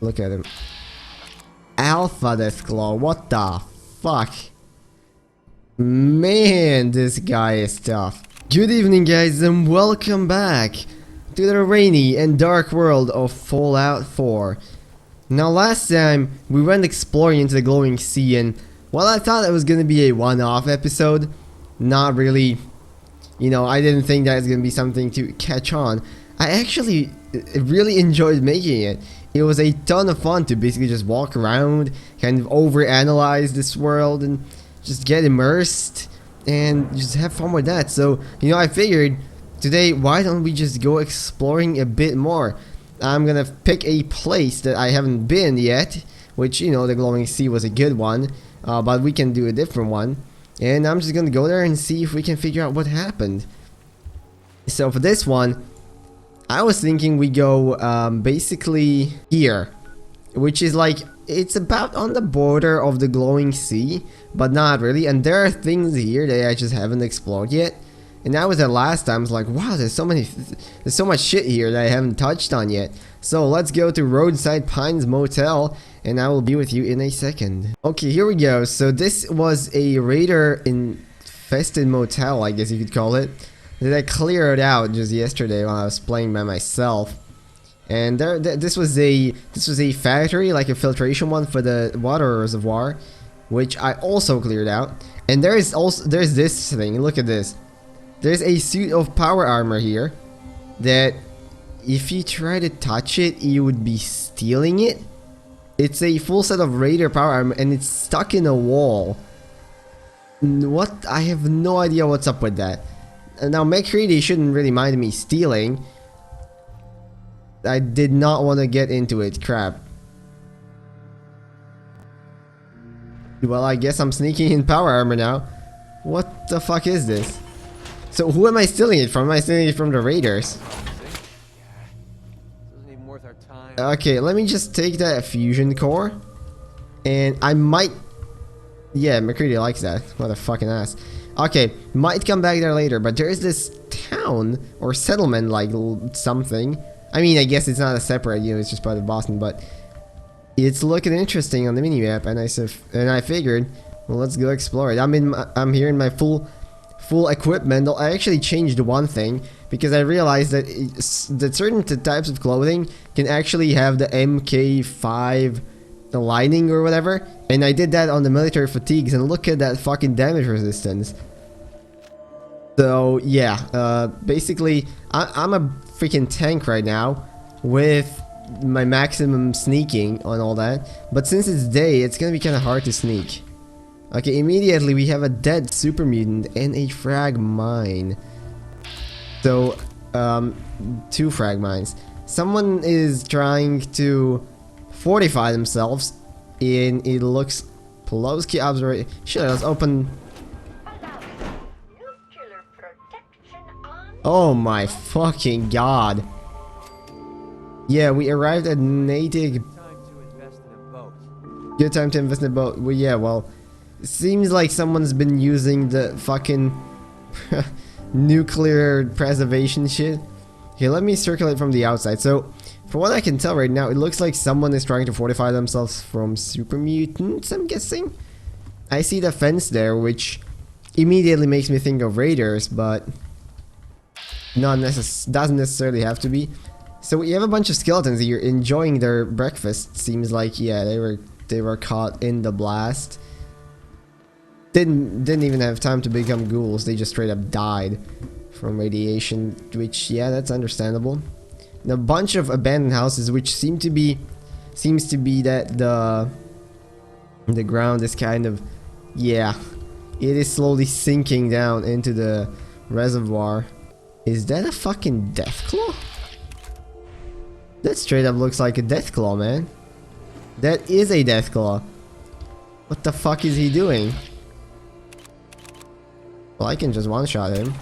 Look at him. Alpha Deathclaw, what the fuck? Man, this guy is tough. Good evening, guys, and welcome back to the rainy and dark world of Fallout 4. Now, last time we went exploring into the glowing sea, and well, I thought it was gonna be a one-off episode. Not really. You know, I didn't think that was gonna be something to catch on. I actually really enjoyed making it. It was a ton of fun to basically just walk around, kind of overanalyze this world, and just get immersed and just have fun with that. So, you know, I figured today, why don't we just go exploring a bit more? I'm gonna pick a place that I haven't been yet, which, you know, the glowing sea was a good one, but we can do a different one. And I'm just gonna go there and see if we can figure out what happened. So for this one, I was thinking we go basically here, which is like, it's about on the border of the glowing sea, but not really. And there are things here that I just haven't explored yet. And that was the last time. I was like, wow, there's so much shit here that I haven't touched on yet. So let's go to Roadside Pines Motel, and I will be with you in a second. Okay, here we go. So this was a raider-infested motel, I guess you could call it, that I cleared out just yesterday while I was playing by myself. And this was a factory, like a filtration one for the water reservoir, which I also cleared out. And there's this thing. Look at this. There's a suit of power armor here that if you try to touch it, you would be stealing it. It's a full set of raider power armor and it's stuck in a wall. What? I have no idea what's up with that. Now, McCready shouldn't really mind me stealing. I did not want to get into it. Crap. Well, I guess I'm sneaking in power armor now. What the fuck is this? So who am I stealing it from? Am I stealing it from the raiders? Okay, let me just take that fusion core. And I might... Yeah, McCready likes that. What a fucking ass. Okay, might come back there later, but there is this town or settlement like something. I mean, I guess it's not a separate, you know, it's just part of Boston, but it's looking interesting on the minimap, and I figured, well, let's go explore it. I'm here in my full equipment. I actually changed one thing because I realized that certain types of clothing can actually have the MK5 lining or whatever, and I did that on the military fatigues, and look at that fucking damage resistance. So yeah, basically I'm a freaking tank right now with my maximum sneaking on all that, but since it's day, it's gonna be kind of hard to sneak. Okay, immediately we have a dead super mutant and a frag mine. So, 2 frag mines. Someone is trying to fortify themselves in, it looks, Pulowski observation. Shit, let's open. Oh my fucking god. Yeah, we arrived at Natick. Good time to invest in a boat. Well, yeah, well, it seems like someone's been using the fucking nuclear preservation shit. Okay, let me circulate from the outside. So, from what I can tell right now, it looks like someone is trying to fortify themselves from super mutants, I'm guessing. I see the fence there, which immediately makes me think of raiders, but doesn't necessarily have to be. So we have a bunch of skeletons here enjoying their breakfast. Seems like, yeah, they were caught in the blast. Didn't even have time to become ghouls. They just straight up died from radiation, which, yeah, that's understandable. And a bunch of abandoned houses, which seems to be that the ground is kind of, yeah, it is slowly sinking down into the reservoir. Is that a fucking deathclaw? That straight up looks like a deathclaw, man. That is a deathclaw. What the fuck is he doing? Well, I can just one-shot him.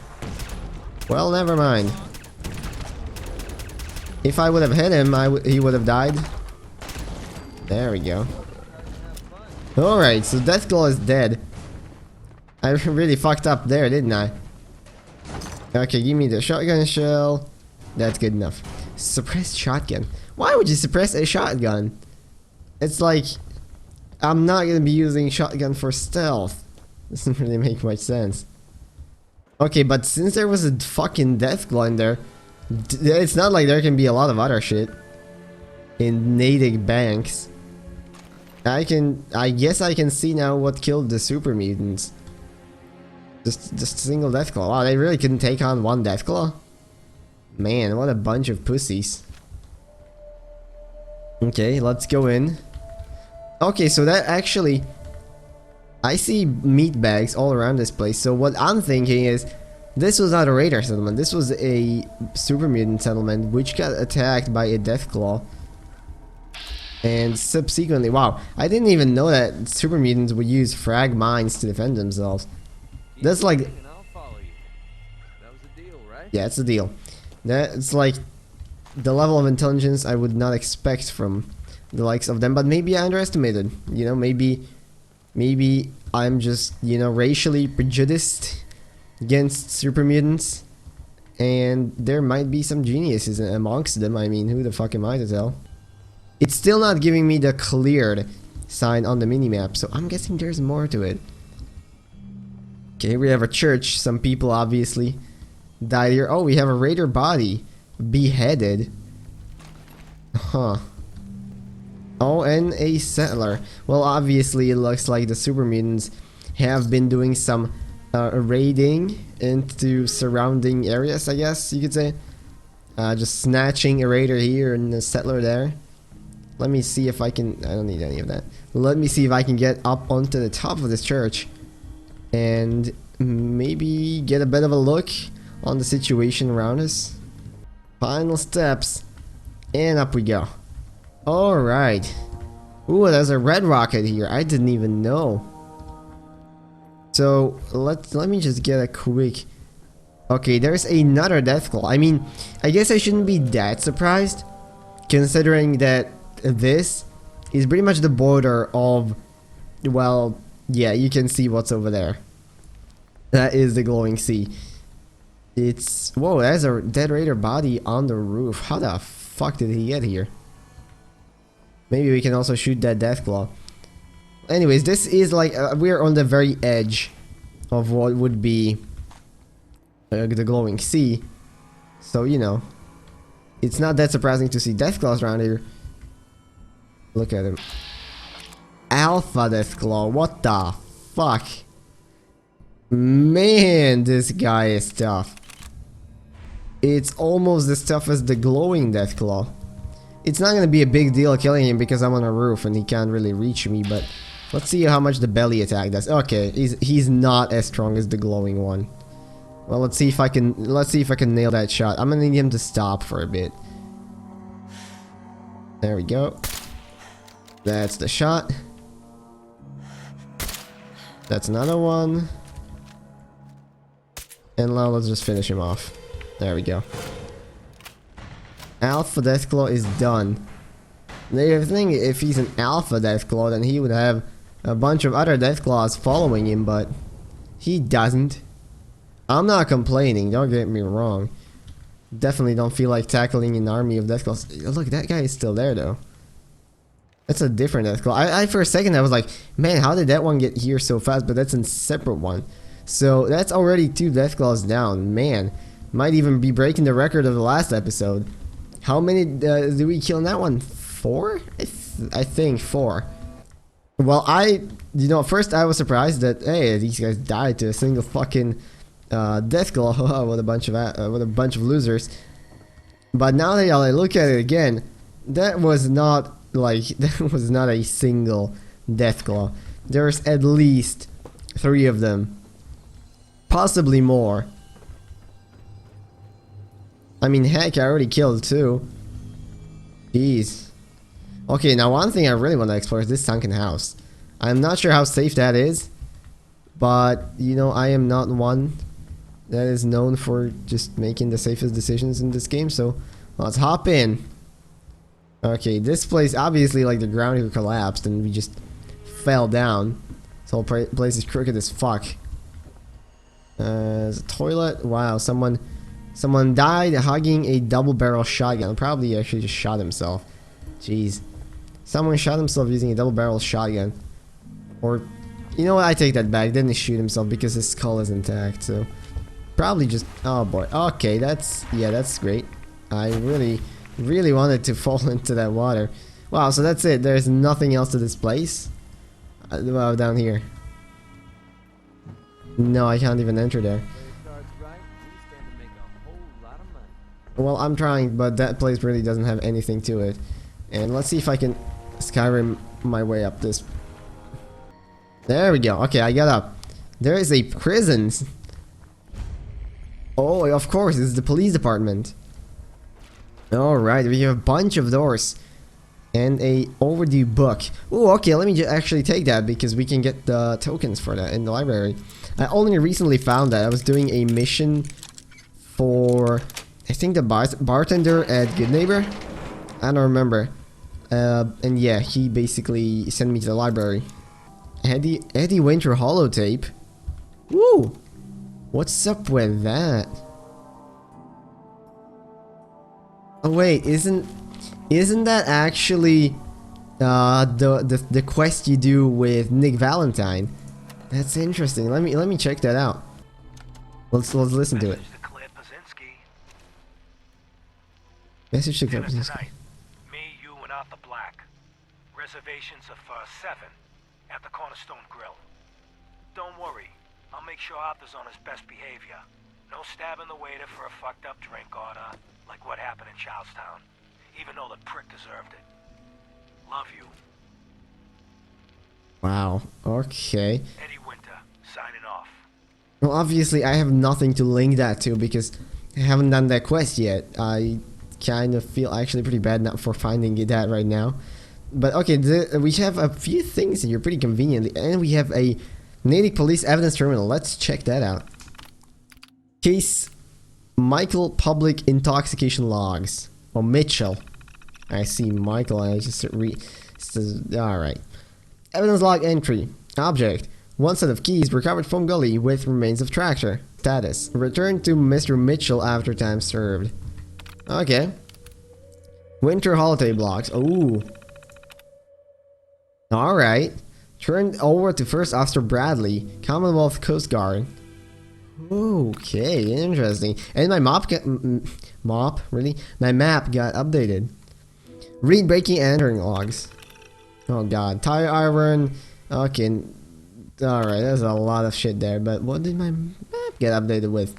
Well, never mind. If I would have hit him, he would have died. There we go. Alright, so Deathclaw is dead. I really fucked up there, didn't I? Okay, give me the shotgun shell. That's good enough. Suppressed shotgun. Why would you suppress a shotgun? It's like, I'm not gonna be using shotgun for stealth. Doesn't really make much sense. Okay, but since there was a fucking deathclaw in there, it's not like there can be a lot of other shit in Natick banks. I guess I can see now what killed the super mutants. Just a single deathclaw. Wow, they really couldn't take on one deathclaw? Man, what a bunch of pussies. Okay, let's go in. Okay, so that actually... I see meat bags all around this place, so what I'm thinking is... This was not a raider settlement, this was a super mutant settlement which got attacked by a deathclaw. And subsequently, wow, I didn't even know that super mutants would use frag mines to defend themselves. That's like... Yeah, it's a deal. That's like the level of intelligence I would not expect from the likes of them, but maybe I underestimated. You know, maybe I'm just, you know, racially prejudiced against super mutants, and there might be some geniuses amongst them. I mean, who the fuck am I to tell? It's still not giving me the cleared sign on the minimap, so I'm guessing there's more to it. Okay, we have a church. Some people obviously died here. Oh, we have a raider body beheaded. Huh. Oh, and a settler. Well, obviously it looks like the super mutants have been doing some raiding into surrounding areas, I guess you could say. Just snatching a raider here and a settler there. Let me see if I can... I don't need any of that. Let me see if I can get up onto the top of this church and maybe get a bit of a look on the situation around us. Final steps, and up we go. Alright. Ooh, there's a red rocket here. I didn't even know. So let me just get a quick... Okay, there's another deathclaw. I mean, I guess I shouldn't be that surprised, considering that this is pretty much the border of... Well, yeah, you can see what's over there. That is the glowing sea. It's... Whoa, there's a dead raider body on the roof. How the fuck did he get here? Maybe we can also shoot that deathclaw. Anyways, this is like... we're on the very edge of what would be the glowing sea. So, you know, it's not that surprising to see deathclaws around here. Look at him. Alpha deathclaw, what the fuck? Man, this guy is tough. It's almost as tough as the glowing deathclaw. It's not gonna be a big deal killing him because I'm on a roof and he can't really reach me, but let's see how much the belly attack does. Okay, he's not as strong as the glowing one. Well, let's see if I can nail that shot. I'm gonna need him to stop for a bit. There we go. That's the shot. That's another one. And now let's just finish him off. There we go. Alpha Deathclaw is done. The thing, if he's an Alpha Deathclaw, then he would have a bunch of other Deathclaws following him, but he doesn't. I'm not complaining, don't get me wrong. Definitely don't feel like tackling an army of Deathclaws. Look, that guy is still there though. That's a different Deathclaw. I for a second I was like, man, how did that one get here so fast? But that's a separate one. So that's already 2 Deathclaws down. Man, might even be breaking the record of the last episode. How many do we kill in that one? 4? I think 4. Well, you know, first I was surprised that, hey, these guys died to a single fucking Deathclaw. What a bunch of losers. But now that I look at it again, that was not a single Deathclaw. There's at least 3 of them. Possibly more. I mean, heck, I already killed 2. Jeez. Okay, now one thing I really want to explore is this sunken house. I'm not sure how safe that is, but, you know, I am not one that is known for just making the safest decisions in this game, so let's hop in. Okay, this place, obviously, like, the ground here collapsed and we just fell down. This whole place is crooked as fuck. There's a toilet. Wow, someone died hugging a double-barrel shotgun. Probably actually just shot himself. Jeez. Someone shot himself using a double-barrel shotgun. Or, you know what, I take that back. Didn't shoot himself because his skull is intact, so... Probably just... Oh boy. Okay, that's... Yeah, that's great. I really wanted to fall into that water. Wow, so that's it. There's nothing else to this place? Well, down here. No, I can't even enter there. Well, I'm trying, but that place really doesn't have anything to it. And let's see if I can Skyrim my way up this. There we go. Okay, I got up. There is a prison. Oh, of course, it's the police department. Alright, we have a bunch of doors. And a overdue book. Oh, okay, let me actually take that because we can get the tokens for that in the library. I only recently found that. I was doing a mission for, I think, the bartender at Good Neighbor. I don't remember. And yeah, he basically sent me to the library. Eddie Winter holotape. Woo! What's up with that? Oh wait, isn't that actually the quest you do with Nick Valentine? That's interesting. Let me check that out. Let's listen to it. Message to Claire Pazinski. Me, you, and Arthur Black. Reservations of 7 at the Cornerstone Grill. Don't worry, I'll make sure Arthur's on his best behavior. No stabbing the waiter for a fucked up drink order, like what happened in Charlestown. Even though the prick deserved it. Love you. Wow, okay. Eddie Winter, signing off. Well, obviously I have nothing to link that to because I haven't done that quest yet. I kind of feel actually pretty bad now for finding that right now. But okay, we have a few things here pretty conveniently, and we have a Natick Police Evidence Terminal. Let's check that out. Case Michael Public Intoxication Logs. Oh, Mitchell. I see Michael, and I just alright. Evidence log entry. Object. One set of keys recovered from gully with remains of tractor. Status. Returned to Mr. Mitchell after time served. Okay. Winter holiday blocks. Ooh. Alright. Turned over to First Officer Bradley, Commonwealth Coast Guard. Okay, interesting. And my map got... My map got updated. Read breaking and entering logs. Oh god. Tire iron. Okay. Alright, there's a lot of shit there, but what did my map get updated with?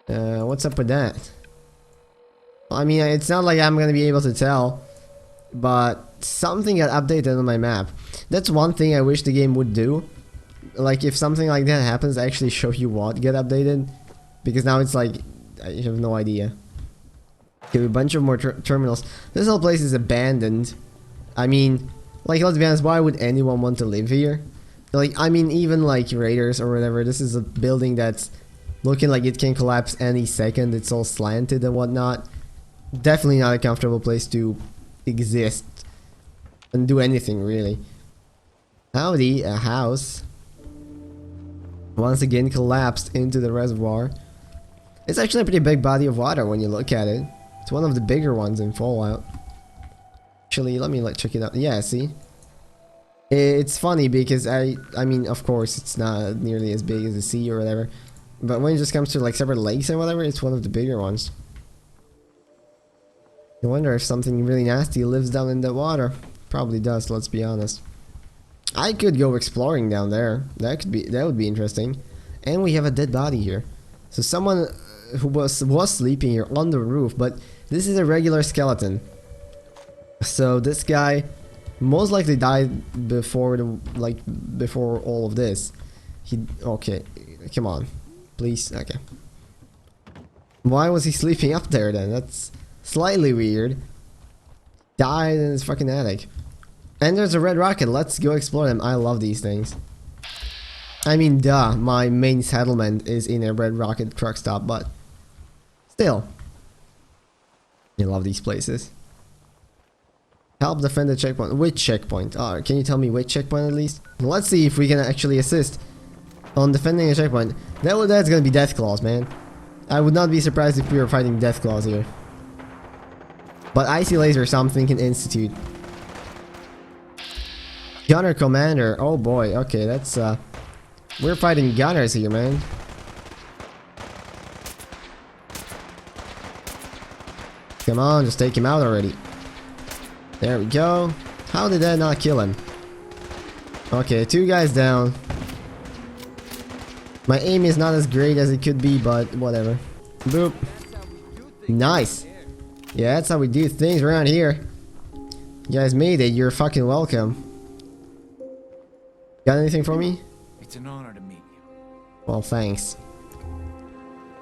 What's up with that? I mean, it's not like I'm gonna be able to tell, but something got updated on my map. That's one thing I wish the game would do. Like, if something like that happens, actually show you what get updated. Because now it's like, I have no idea. Okay, a bunch of more terminals. This whole place is abandoned. I mean, like, let's be honest, why would anyone want to live here? Like, I mean, even like raiders or whatever, this is a building that's looking like it can collapse any second. It's all slanted and whatnot. Definitely not a comfortable place to exist and do anything, really. Howdy, a house. Once again collapsed into the reservoir. It's actually a pretty big body of water when you look at it. It's one of the bigger ones in Fallout. Actually, let me check it out. Yeah, see? It's funny because I mean, of course, it's not nearly as big as the sea or whatever. But when it just comes to like separate lakes and whatever, it's one of the bigger ones. I wonder if something really nasty lives down in the water. Probably does, let's be honest. I could go exploring down there. That would be interesting. And we have a dead body here. So someone who was sleeping here on the roof, but this is a regular skeleton. So this guy most likely died before before all of this. Okay, come on. Please, okay. Why was he sleeping up there then? That's slightly weird. Died in his fucking attic. And there's a red rocket. Let's go explore them. I love these things. I mean, duh, my main settlement is in a red rocket truck stop, but still. I love these places. Help defend the checkpoint. Which checkpoint? Oh, can you tell me which checkpoint at least? Let's see if we can actually assist on defending a checkpoint. That's gonna be deathclaws, man. I would not be surprised if we were fighting deathclaws here. But icy laser or something can institute. Gunner commander. Oh boy. Okay, that's we're fighting gunners here, man. Come on, just take him out already. There we go. How did that not kill him? Okay, 2 guys down. My aim is not as great as it could be, but whatever. Boop. Nice. Yeah, that's how we do things around here. You guys made it. You're fucking welcome. Got anything for me? It's an honor to meet you. Well, thanks.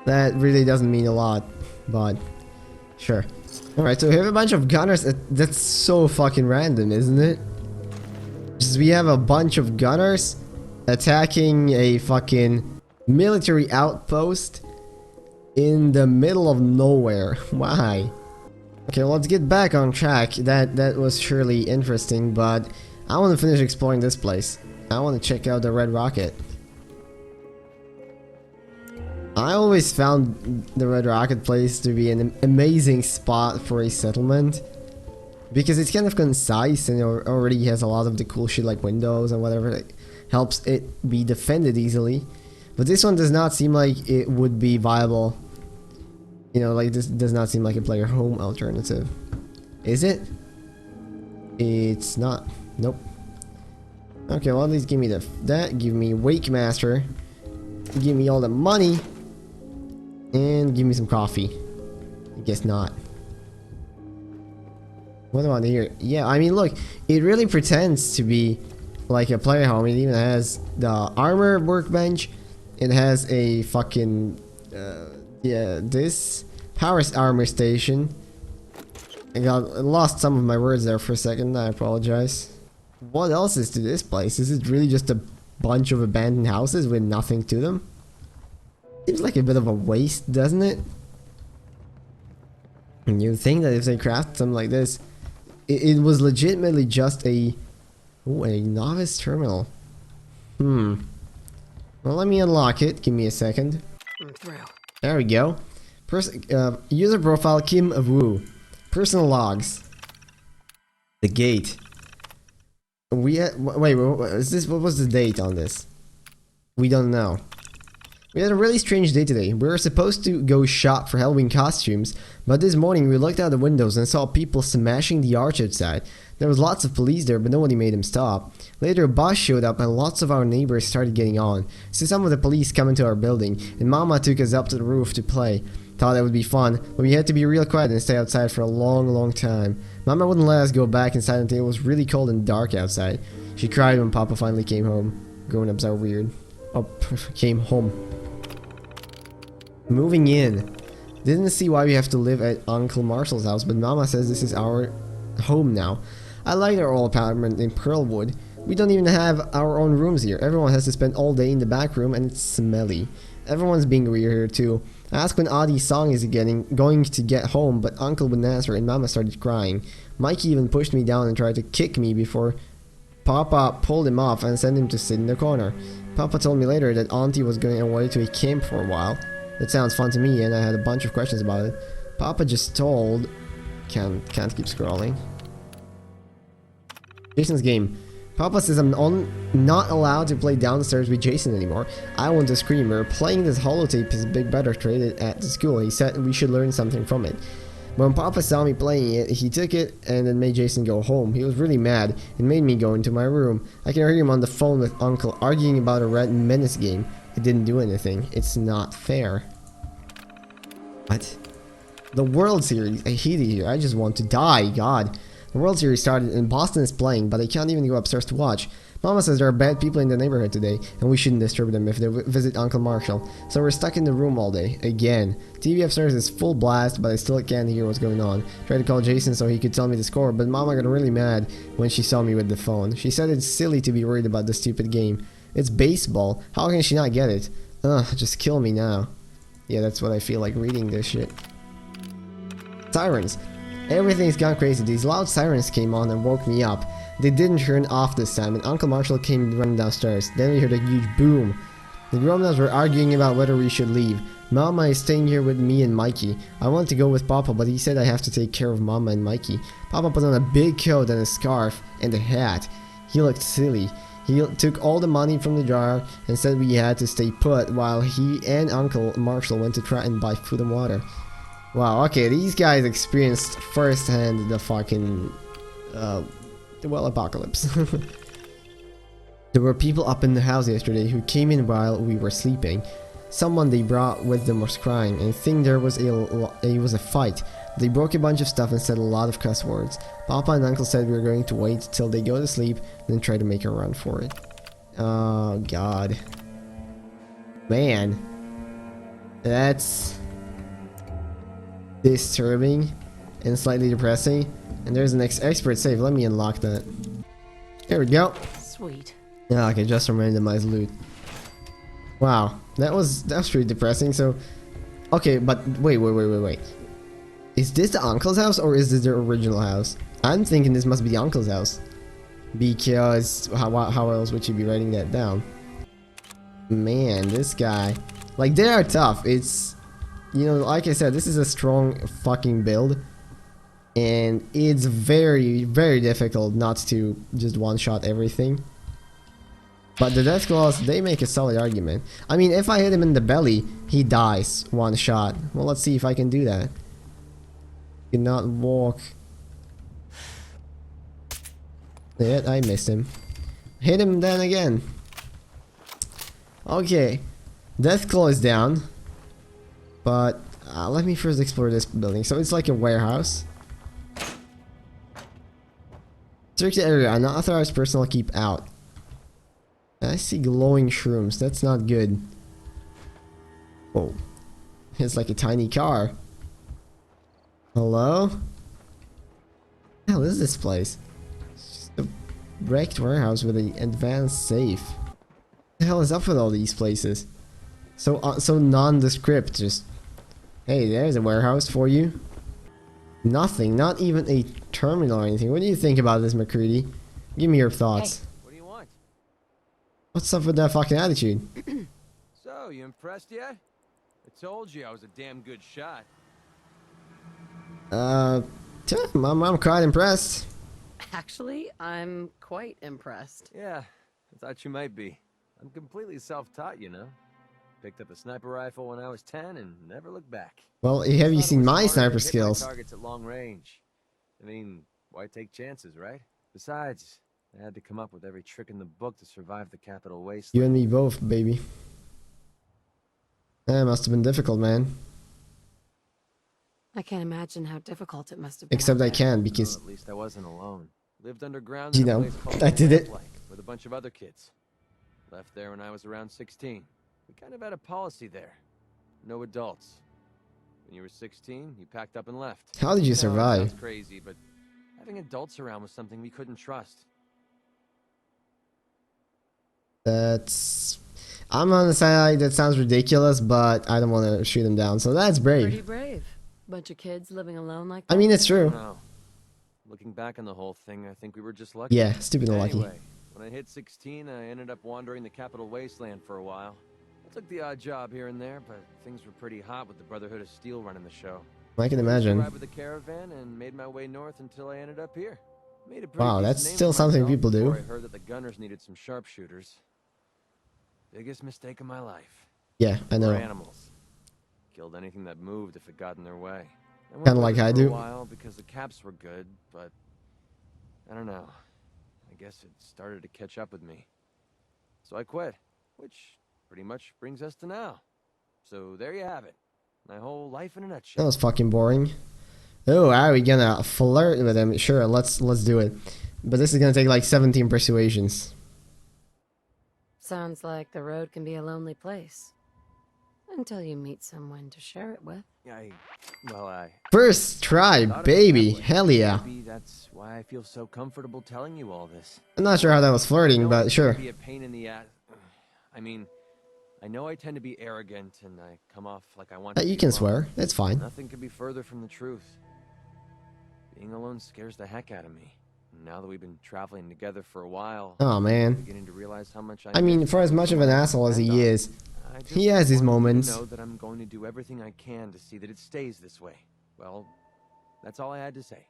That really doesn't mean a lot, but sure. Alright, so we have a bunch of gunners. That's so fucking random, isn't it? Just we have a bunch of gunners attacking a fucking military outpost in the middle of nowhere. Why? Okay, well, let's get back on track. That was surely interesting, but I want to finish exploring this place. I want to check out the Red Rocket. I always found the Red Rocket place to be an amazing spot for a settlement. Because it's kind of concise and it already has a lot of the cool shit like windows and whatever that helps it be defended easily. But this one does not seem like it would be viable. You know, like this does not seem like a player home alternative. Is it? It's not. Nope. Okay, well at least give me that. Give me Wake Master. Give me all the money. And give me some coffee. I guess not. What about here? Yeah, I mean, look, it really pretends to be like a player home. It even has the armor workbench. It has a fucking yeah, this power armor station. I lost some of my words there for a second. I apologize. What else is to this place? Is it really just a bunch of abandoned houses with nothing to them? Seems like a bit of a waste, doesn't it? And you'd think that if they crafted something like this, it was legitimately just a novice terminal. Well, let me unlock it. Give me a second. There we go. User profile Kim Wu. Personal logs. The gate. Wait, is this? What was the date on this? We don't know. We had a really strange day today. We were supposed to go shop for Halloween costumes, but this morning we looked out the windows and saw people smashing the arch outside. There was lots of police there, but nobody made them stop. Later a bus showed up and lots of our neighbors started getting on. So some of the police come into our building, and Mama took us up to the roof to play. Thought that would be fun, but we had to be real quiet and stay outside for a long time. Mama wouldn't let us go back inside until it was really cold and dark outside. She cried when Papa finally came home. Grown-ups are weird. Oh, came home. Moving in. Didn't see why we have to live at Uncle Marshall's house, but Mama says this is our home now. I like our old apartment in Pearlwood. We don't even have our own rooms here. Everyone has to spend all day in the back room and it's smelly. Everyone's being weird here too. I asked when Audie's song is going to get home, but Uncle wouldn't answer and Mama started crying. Mikey even pushed me down and tried to kick me before Papa pulled him off and sent him to sit in the corner. Papa told me later that Auntie was going away to a camp for a while. That sounds fun to me and I had a bunch of questions about it. Papa just told... Can't keep scrolling. Jason's game. Papa says I'm not allowed to play downstairs with Jason anymore. I want to scream. We're playing this holotape his big brother traded at the school. He said we should learn something from it. When Papa saw me playing it, he took it and then made Jason go home. He was really mad and made me go into my room. I can hear him on the phone with Uncle arguing about a Red Menace game. It didn't do anything. It's not fair. What? The World Series. I hate it here. I just want to die. God. The World Series started and Boston is playing, but I can't even go upstairs to watch. Mama says there are bad people in the neighborhood today, and we shouldn't disturb them if they visit Uncle Marshall. So we're stuck in the room all day. Again. TV upstairs is full blast, but I still can't hear what's going on. Tried to call Jason so he could tell me the score, but Mama got really mad when she saw me with the phone. She said it's silly to be worried about this stupid game. It's baseball. How can she not get it? Ugh, just kill me now. Yeah, that's what I feel like reading this shit. Sirens. Everything's gone crazy. These loud sirens came on and woke me up. They didn't turn off this time, and Uncle Marshall came running downstairs. Then we heard a huge boom. The grown-ups were arguing about whether we should leave. Mama is staying here with me and Mikey. I want to go with Papa, but he said I have to take care of Mama and Mikey. Papa put on a big coat and a scarf and a hat. He looked silly. He took all the money from the jar and said we had to stay put while he and Uncle Marshall went to try and buy food and water. Wow, okay, these guys experienced firsthand the fucking, apocalypse. There were people up in the house yesterday who came in while we were sleeping. Someone they brought with them was crying, and I think there was a fight. They broke a bunch of stuff and said a lot of cuss words. Papa and Uncle said we were going to wait till they go to sleep, then try to make a run for it. Oh god. Man. That's disturbing and slightly depressing. And there's an expert save. Let me unlock that. There we go. Sweet. Yeah, okay, just some randomized loot. Wow, that was pretty depressing. So, okay, but wait. Is this the uncle's house or is this the original house? I'm thinking this must be the uncle's house, because how else would you be writing that down? Man, this guy, like, they are tough. It's, you know, like I said, this is a strong fucking build, and it's very, very difficult not to just one-shot everything. But the deathclaws, they make a solid argument. I mean, if I hit him in the belly, he dies one shot. Well, let's see if I can do that. Cannot walk. Yeah, I missed him. Hit him then again. Okay. Deathclaw is down. But let me first explore this building. So it's like a warehouse. Search the area. Unauthorized personnel keep out. I see glowing shrooms. That's not good. Whoa. It's like a tiny car. Hello? What the hell is this place? It's just a wrecked warehouse with an advanced safe. What the hell is up with all these places? So nondescript. Just, hey, there's a warehouse for you. Nothing. Not even a terminal or anything. What do you think about this, McCready? Give me your thoughts. Hey. What's up with that fucking attitude? So, you impressed yet? I told you I was a damn good shot. I'm quite impressed. Actually, I'm quite impressed. Yeah, I thought you might be. I'm completely self-taught, you know. Picked up a sniper rifle when I was 10 and never looked back. Well, have you seen my sniper skills? Targets at long range. I mean, why take chances, right? Besides, I had to come up with every trick in the book to survive the Capital Wasteland. You and me both, baby. That must have been difficult, man. I can't imagine how difficult it must have been. Except I can, because... Well, at least I wasn't alone. Lived underground you in a know, place called I did it. Commonwealth, with a bunch of other kids. Left there when I was around 16. We kind of had a policy there. No adults. When you were 16, you packed up and left. How did you I know, it survive? sounds crazy, but having adults around was something we couldn't trust. That's... I'm on the side that sounds ridiculous, but I don't want to shoot him down, so that's brave. Pretty brave. Bunch of kids living alone like that. I mean, it's true. No. Looking back on the whole thing, I think we were just lucky. Yeah, stupid and lucky. Anyway, when I hit 16, I ended up wandering the Capital Wasteland for a while. I took the odd job here and there, but things were pretty hot with the Brotherhood of Steel running the show. I can I imagine. arrived with a caravan and made my way north until I ended up here. Made a pretty Wow, decent that's name still for something myself people do. before I heard that the gunners needed some sharpshooters. Biggest mistake of my life. Yeah, I Or know. animals. Killed anything that moved if it got in their way. Kinda like I for do. a while because the caps were good, but I don't know. I guess it started to catch up with me. So I quit, which pretty much brings us to now. So there you have it. My whole life in a That nutshell. was fucking boring. Oh, are we gonna flirt with him? Sure, let's do it. But this is gonna take like 17 persuasions. Sounds like the road can be a lonely place. Until you meet someone to share it with. I First try, thought of it baby. that way. Hell yeah. Maybe that's why I feel so comfortable telling you all this. I'm not sure how that was flirting, know but I sure. can be a pain in the ass. I mean, I know I tend to be arrogant and I come off like I want to You be can alone. swear. That's fine. Nothing could be further from the truth. Being alone scares the heck out of me. Now that we've been traveling together for a while, Oh I'm man. beginning to realize how much I mean, for as much of an asshole as he is, he has his moments. I know that I'm going to do everything I can to see that it stays this way. Well, that's all I had to say.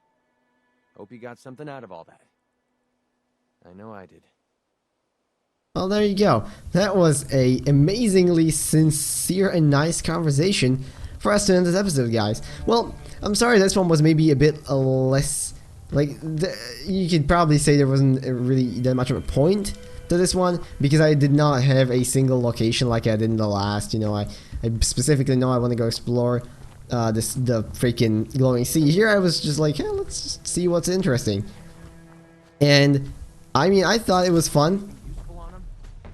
Hope you got something out of all that. I know I did. Well, there you go. That was a amazingly sincere and nice conversation for us to end this episode, guys. Well, I'm sorry this one was maybe a bit less, like, you could probably say there wasn't really that much of a point to this one, because I did not have a single location like I did in the last. You know, I specifically know I want to go explore the freaking glowing sea. Here I was just like, hey, let's just see what's interesting. And I mean, I thought it was fun.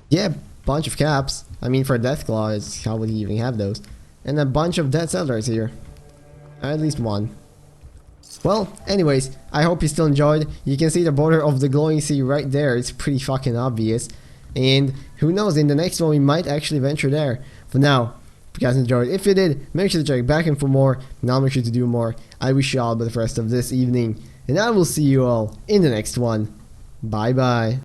Yeah, bunch of caps. I mean, for deathclaws, how would he even have those? And a bunch of dead settlers here. At least one. Well, anyways, I hope you still enjoyed. You can see the border of the glowing sea right there. It's pretty fucking obvious. And who knows, in the next one we might actually venture there. For now, if you guys enjoyed, if you did, make sure to check back in for more. And I'll make sure to do more. I wish you all the rest of this evening. And I will see you all in the next one. Bye bye.